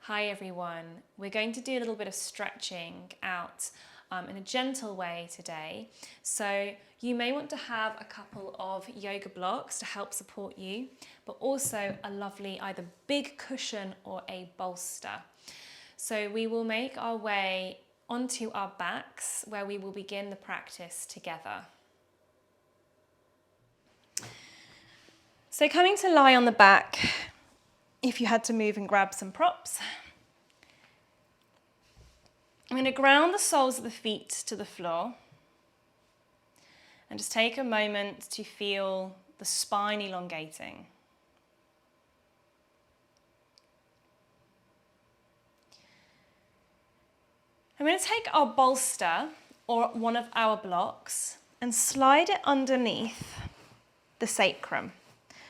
Hi everyone, we're going to do a little bit of stretching out in a gentle way today. So you may want to have a couple of yoga blocks to help support you, but also a lovely either big cushion or a bolster. So we will make our way onto our backs where we will begin the practice together. So coming to lie on the back, if you had to move and grab some props, I'm going to ground the soles of the feet to the floor and just take a moment to feel the spine elongating. I'm going to take our bolster or one of our blocks and slide it underneath the sacrum.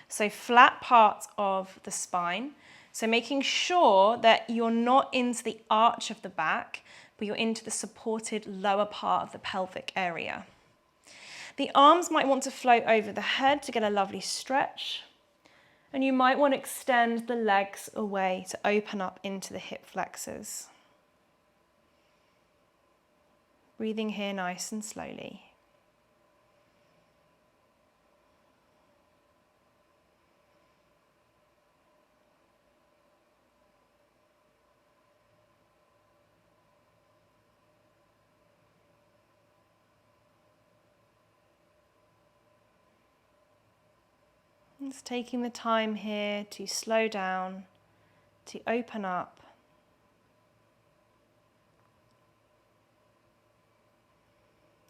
So flat parts of the spine. So making sure that you're not into the arch of the back, but you're into the supported lower part of the pelvic area. The arms might want to float over the head to get a lovely stretch. And you might want to extend the legs away to open up into the hip flexors. Breathing here nice and slowly. Just taking the time here to slow down, to open up.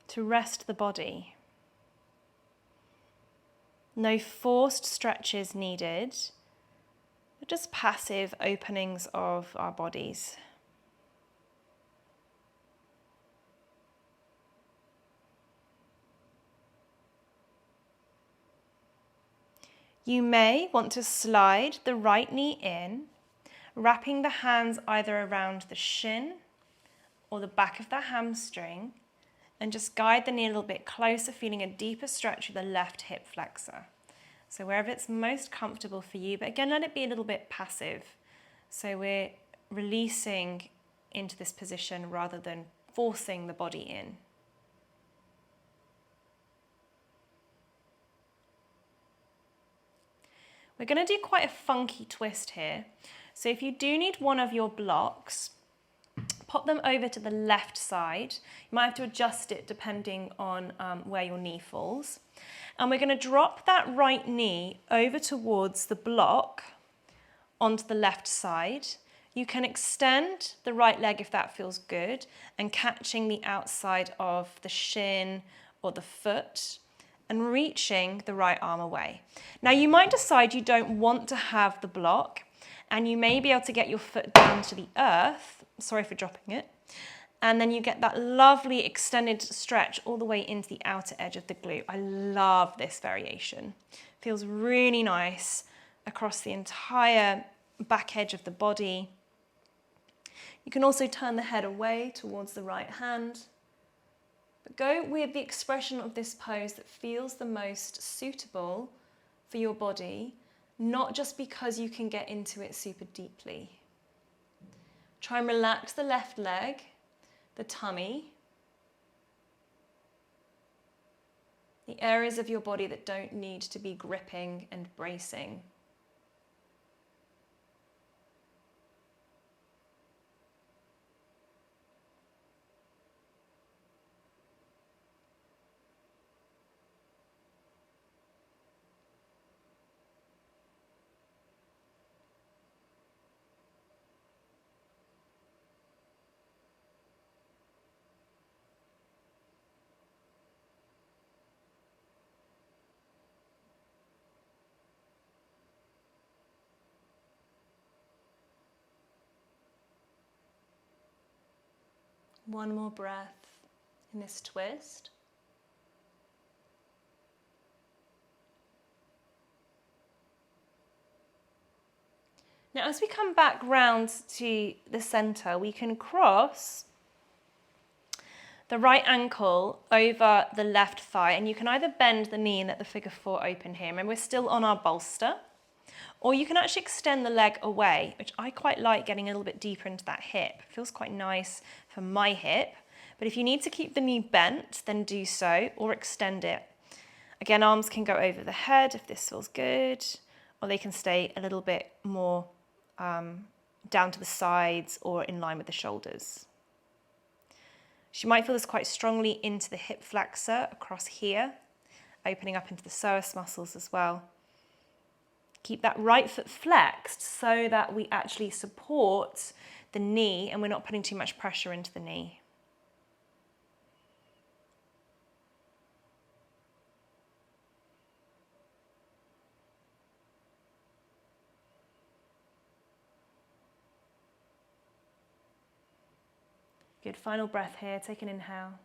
To rest the body. No forced stretches needed, but just passive openings of our bodies. You may want to slide the right knee in, wrapping the hands either around the shin or the back of the hamstring, and just guide the knee a little bit closer, feeling a deeper stretch of the left hip flexor. So wherever it's most comfortable for you, but again, let it be a little bit passive. So we're releasing into this position rather than forcing the body in. We're going to do quite a funky twist here. So if you do need one of your blocks, pop them over to the left side. You might have to adjust it depending on where your knee falls. And we're going to drop that right knee over towards the block onto the left side. You can extend the right leg if that feels good, and catching the outside of the shin or the foot and reaching the right arm away. Now you might decide you don't want to have the block, and you may be able to get your foot down to the earth. Sorry for dropping it. And then you get that lovely extended stretch all the way into the outer edge of the glute. I love this variation. Feels really nice across the entire back edge of the body. You can also turn the head away towards the right hand. But go with the expression of this pose that feels the most suitable for your body, not just because you can get into it super deeply. Try and relax the left leg, the tummy, the areas of your body that don't need to be gripping and bracing. One more breath in this twist. Now, as we come back round to the center, we can cross the right ankle over the left thigh, and you can either bend the knee and let the figure four open here. Remember, we're still on our bolster. Or you can actually extend the leg away, which I quite like, getting a little bit deeper into that hip. It feels quite nice for my hip. But if you need to keep the knee bent, then do so, or extend it. Again, arms can go over the head if this feels good, or they can stay a little bit more down to the sides or in line with the shoulders. So you might feel this quite strongly into the hip flexor across here, opening up into the psoas muscles as well. Keep that right foot flexed so that we actually support the knee and we're not putting too much pressure into the knee. Good, final breath here, take an inhale.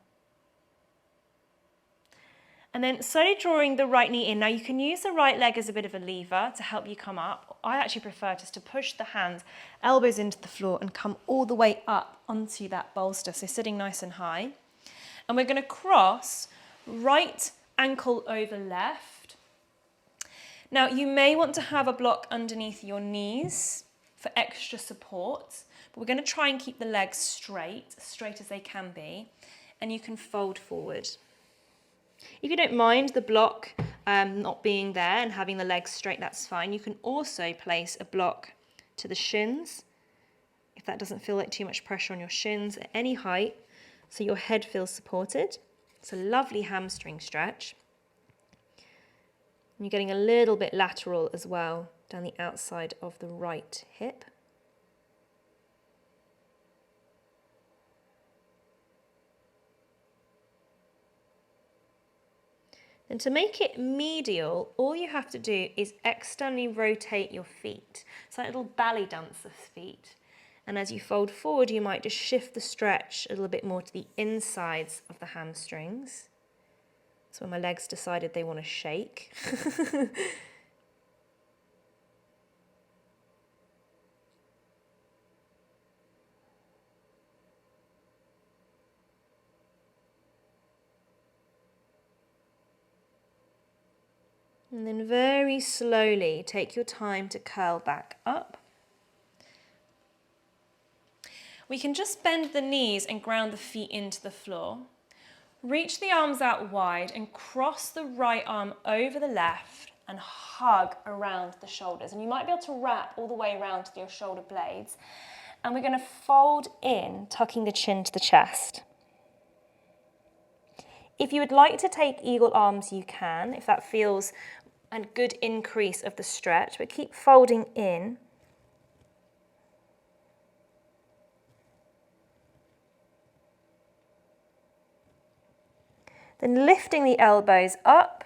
And then slowly drawing the right knee in. Now you can use the right leg as a bit of a lever to help you come up. I actually prefer just to push the hands, elbows into the floor and come all the way up onto that bolster. So sitting nice and high. And we're going to cross right ankle over left. Now you may want to have a block underneath your knees for extra support. But we're going to try and keep the legs straight as they can be. And you can fold forward. If you don't mind the block not being there and having the legs straight, that's fine. You can also place a block to the shins, if that doesn't feel like too much pressure on your shins at any height, so your head feels supported. It's a lovely hamstring stretch. And you're getting a little bit lateral as well down the outside of the right hip. And to make it medial, all you have to do is externally rotate your feet. It's like a little ballet dance of feet. And as you fold forward, you might just shift the stretch a little bit more to the insides of the hamstrings. That's when my legs decided they want to shake. And then very slowly take your time to curl back up. We can just bend the knees and ground the feet into the floor. Reach the arms out wide and cross the right arm over the left and hug around the shoulders. And you might be able to wrap all the way around to your shoulder blades. And we're going to fold in, tucking the chin to the chest. If you would like to take eagle arms, you can, if that feels a good increase of the stretch, but keep folding in. Then lifting the elbows up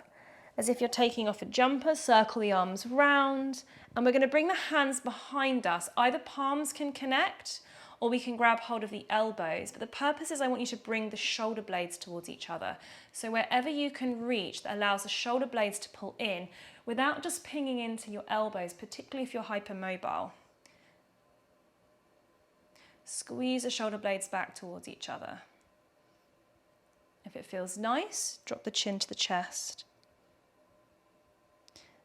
as if you're taking off a jumper, circle the arms round, and we're going to bring the hands behind us. Either palms can connect or we can grab hold of the elbows, but the purpose is I want you to bring the shoulder blades towards each other. So wherever you can reach, that allows the shoulder blades to pull in without just pinging into your elbows, particularly if you're hypermobile. Squeeze the shoulder blades back towards each other. If it feels nice, drop the chin to the chest.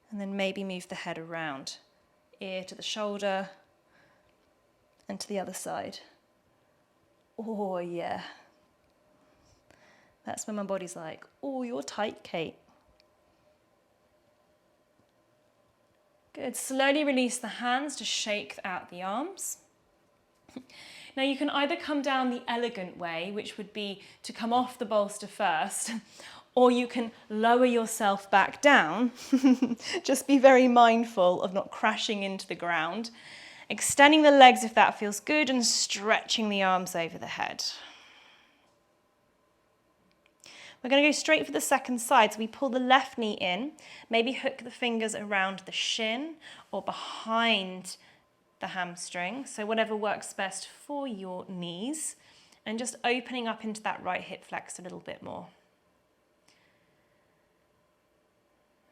And then maybe move the head around, ear to the shoulder, and to the other side. Oh yeah. That's when my body's like, oh, you're tight, Kate. Good, slowly release the hands to shake out the arms. Now you can either come down the elegant way, which would be to come off the bolster first, or you can lower yourself back down. Just be very mindful of not crashing into the ground. Extending the legs if that feels good and stretching the arms over the head. We're going to go straight for the second side. So we pull the left knee in, maybe hook the fingers around the shin or behind the hamstring. So whatever works best for your knees, and just opening up into that right hip flex a little bit more.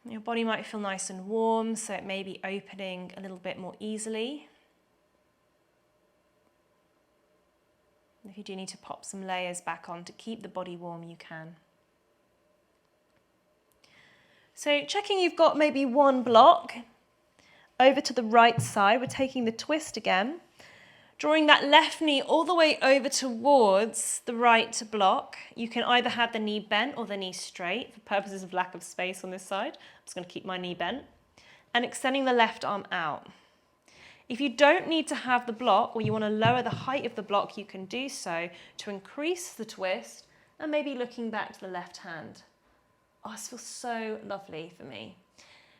Your body might feel nice and warm, so it may be opening a little bit more easily. If you do need to pop some layers back on to keep the body warm, you can. So checking you've got maybe one block. over to the right side. We're taking the twist again, drawing that left knee all the way over towards the right block. You can either have the knee bent or the knee straight. For purposes of lack of space on this side, I'm just going to keep my knee bent. And extending the left arm out. If you don't need to have the block, or you want to lower the height of the block, you can do so to increase the twist, and maybe looking back to the left hand. Oh, this feels so lovely for me.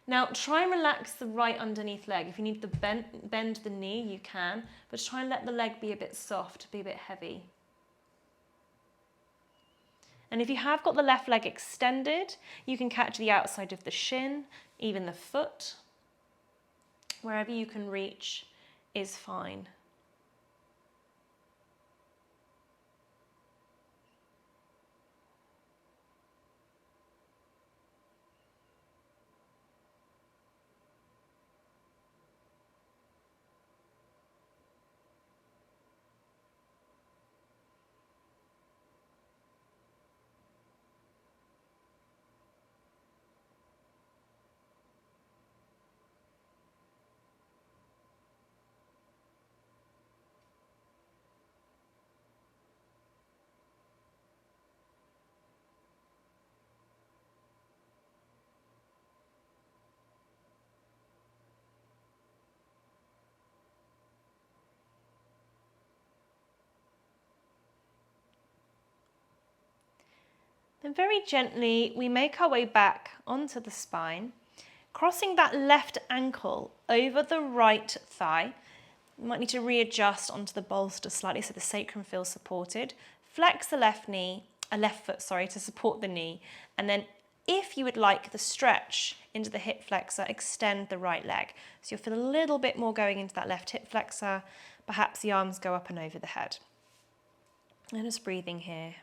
Now try and relax the right underneath leg. If you need to bend the knee, you can, but try and let the leg be a bit soft, be a bit heavy. And if you have got the left leg extended, you can catch the outside of the shin, even the foot. Wherever you can reach is fine. Then very gently, we make our way back onto the spine, crossing that left ankle over the right thigh. You might need to readjust onto the bolster slightly so the sacrum feels supported. Flex the left foot, to support the knee. And then if you would like the stretch into the hip flexor, extend the right leg. So you'll feel a little bit more going into that left hip flexor. Perhaps the arms go up and over the head. And just breathing here.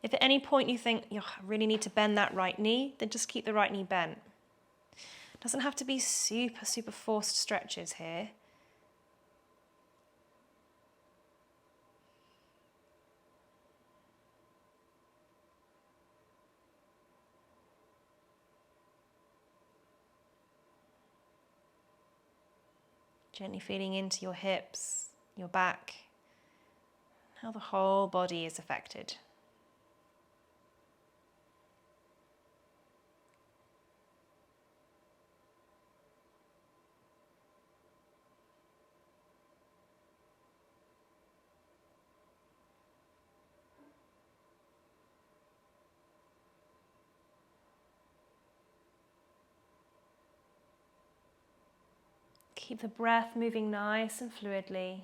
If at any point you think, I really need to bend that right knee, then just keep the right knee bent. It doesn't have to be super, super forced stretches here. Gently feeling into your hips, your back, how the whole body is affected. Keep the breath moving nice and fluidly,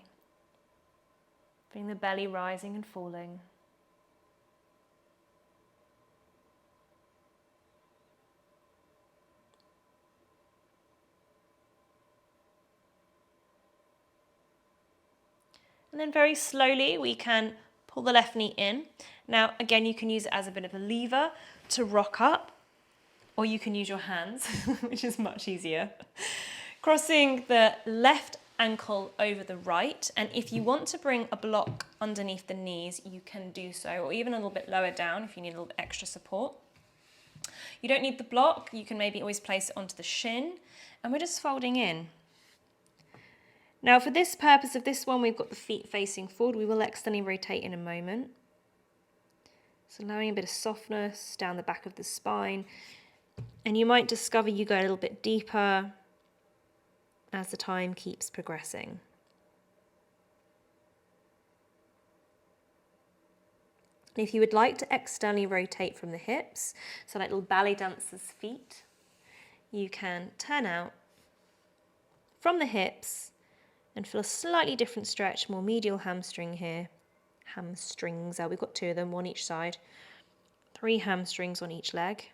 feeling the belly rising and falling. And then very slowly we can pull the left knee in. Now again, you can use it as a bit of a lever to rock up, or you can use your hands, which is much easier. Crossing the left ankle over the right, and if you want to bring a block underneath the knees, you can do so, or even a little bit lower down if you need a little bit extra support. You don't need the block, you can maybe always place it onto the shin, and we're just folding in. Now for this purpose of this one, we've got the feet facing forward. We will externally rotate in a moment. So allowing a bit of softness down the back of the spine, and you might discover you go a little bit deeper as the time keeps progressing. If you would like to externally rotate from the hips, so like little ballet dancers' feet, you can turn out from the hips and feel a slightly different stretch, more medial hamstring here. Hamstrings, we've got two of them, one each side. 3 hamstrings on each leg.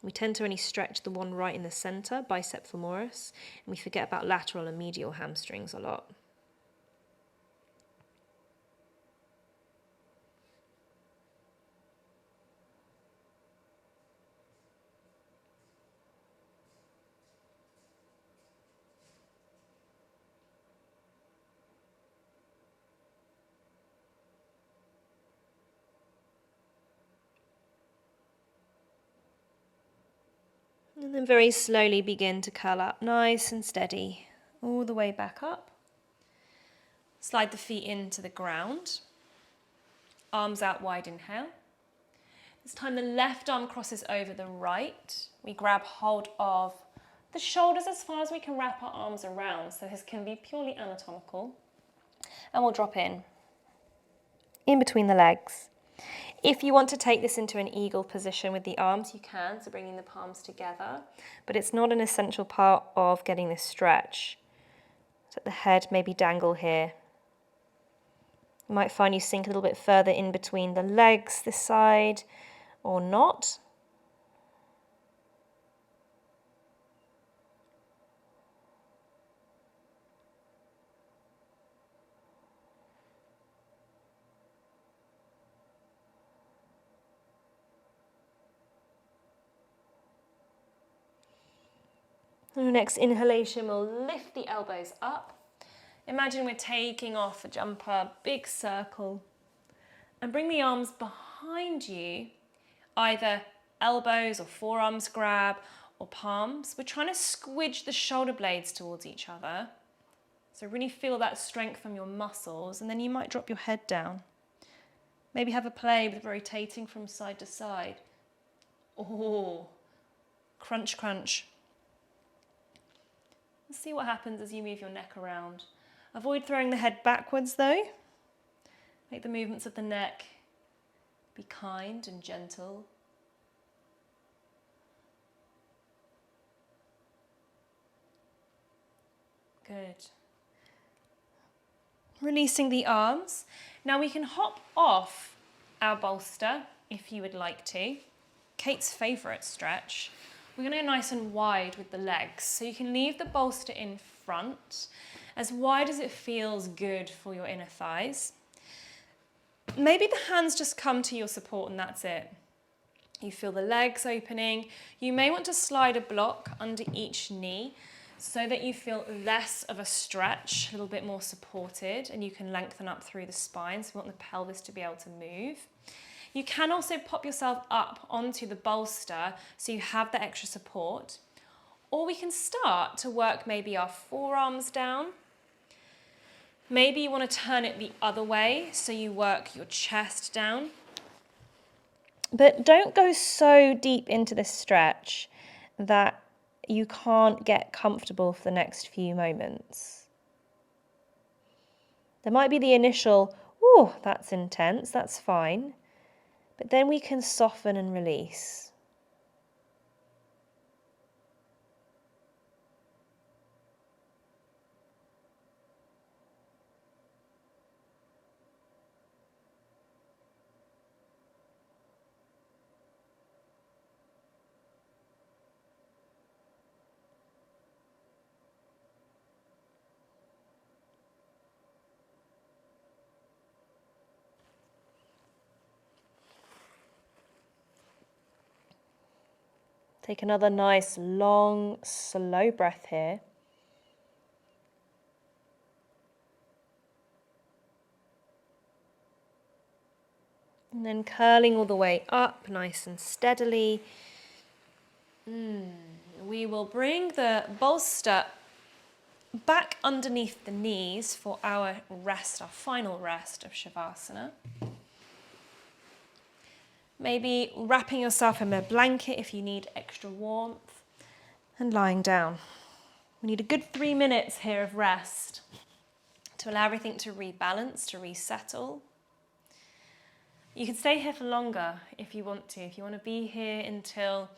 We tend to only stretch the one right in the center, bicep femoris, and we forget about lateral and medial hamstrings a lot. And then very slowly begin to curl up, nice and steady, all the way back up. Slide the feet into the ground. Arms out wide, inhale. This time the left arm crosses over the right. We grab hold of the shoulders as far as we can wrap our arms around. So this can be purely anatomical. And we'll drop in between the legs. If you want to take this into an eagle position with the arms, you can, so bringing the palms together, but it's not an essential part of getting this stretch. So the head maybe dangle here. You might find you sink a little bit further in between the legs this side, or not. On the next inhalation, we'll lift the elbows up. Imagine we're taking off a jumper, big circle, and bring the arms behind you, either elbows or forearms grab or palms. We're trying to squidge the shoulder blades towards each other. So really feel that strength from your muscles, and then you might drop your head down. Maybe have a play with rotating from side to side. Oh, crunch, crunch. Let's see what happens as you move your neck around. Avoid throwing the head backwards though. Make the movements of the neck be kind and gentle. Good. Releasing the arms. Now we can hop off our bolster if you would like to. Kate's favourite stretch. We're going to go nice and wide with the legs. So you can leave the bolster in front, as wide as it feels good for your inner thighs. Maybe the hands just come to your support and that's it. You feel the legs opening. You may want to slide a block under each knee so that you feel less of a stretch, a little bit more supported, and you can lengthen up through the spine. So we want the pelvis to be able to move. You can also pop yourself up onto the bolster so you have the extra support. Or we can start to work maybe our forearms down. Maybe you want to turn it the other way so you work your chest down. But don't go so deep into this stretch that you can't get comfortable for the next few moments. There might be the initial, "Ooh, that's intense," that's fine. But then we can soften and release. Take another nice, long, slow breath here. And then curling all the way up, nice and steadily. We will bring the bolster back underneath the knees for our rest, our final rest of Shavasana. Maybe wrapping yourself in a blanket if you need extra warmth, and lying down. We need a good 3 minutes here of rest to allow everything to rebalance, to resettle. You can stay here for longer if you want to. If you want to be here until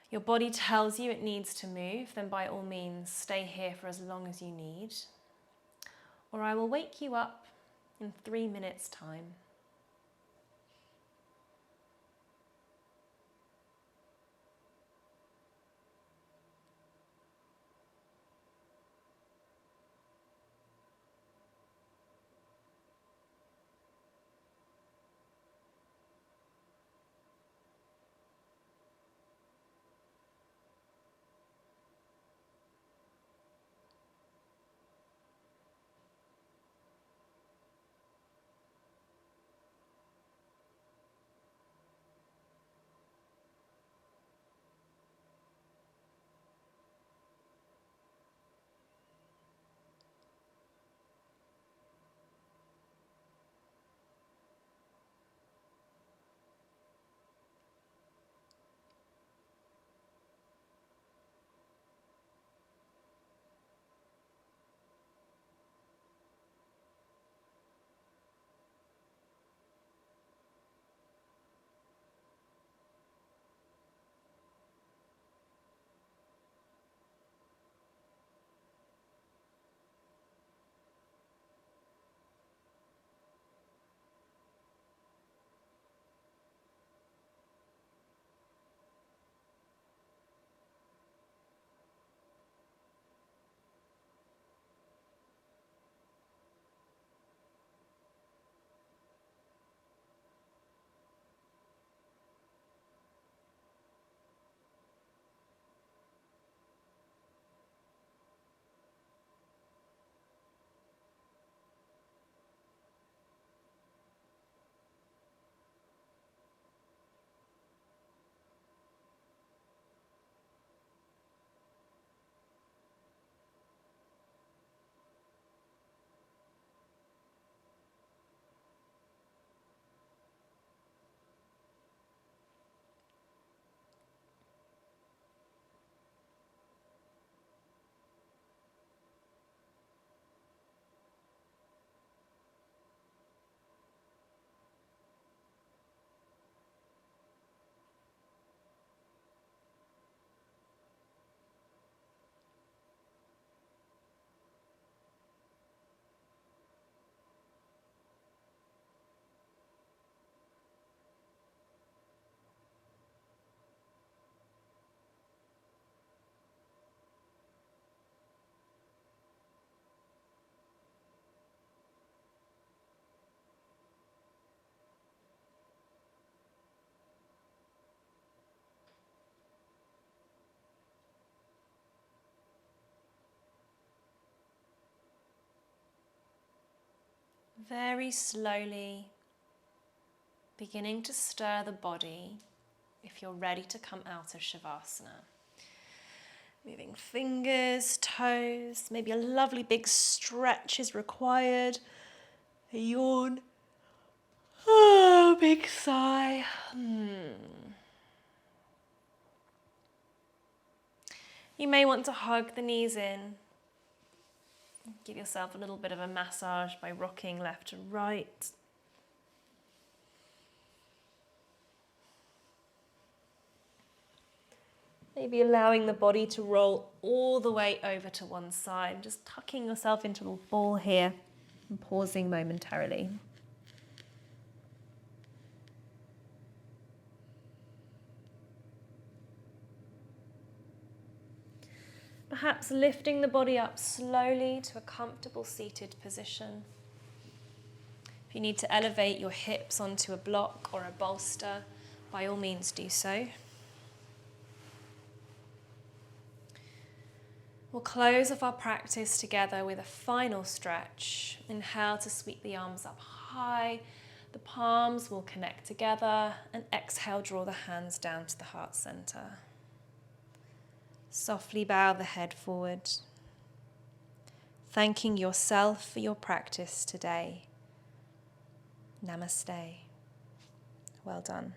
your body tells you it needs to move, then by all means stay here for as long as you need. Or I will wake you up in 3 minutes' time. very slowly beginning to stir the body if you're ready to come out of Shavasana. Moving fingers, toes, maybe a lovely big stretch is required. A yawn. Oh, big sigh. You may want to hug the knees in. Give yourself a little bit of a massage by rocking left to right. Maybe allowing the body to roll all the way over to one side, just tucking yourself into a ball here and pausing momentarily. Perhaps lifting the body up slowly to a comfortable seated position. If you need to elevate your hips onto a block or a bolster, by all means do so. We'll close off our practice together with a final stretch. Inhale to sweep the arms up high. The palms will connect together, and exhale, draw the hands down to the heart center. Softly bow the head forward, thanking yourself for your practice today. Namaste. Well done.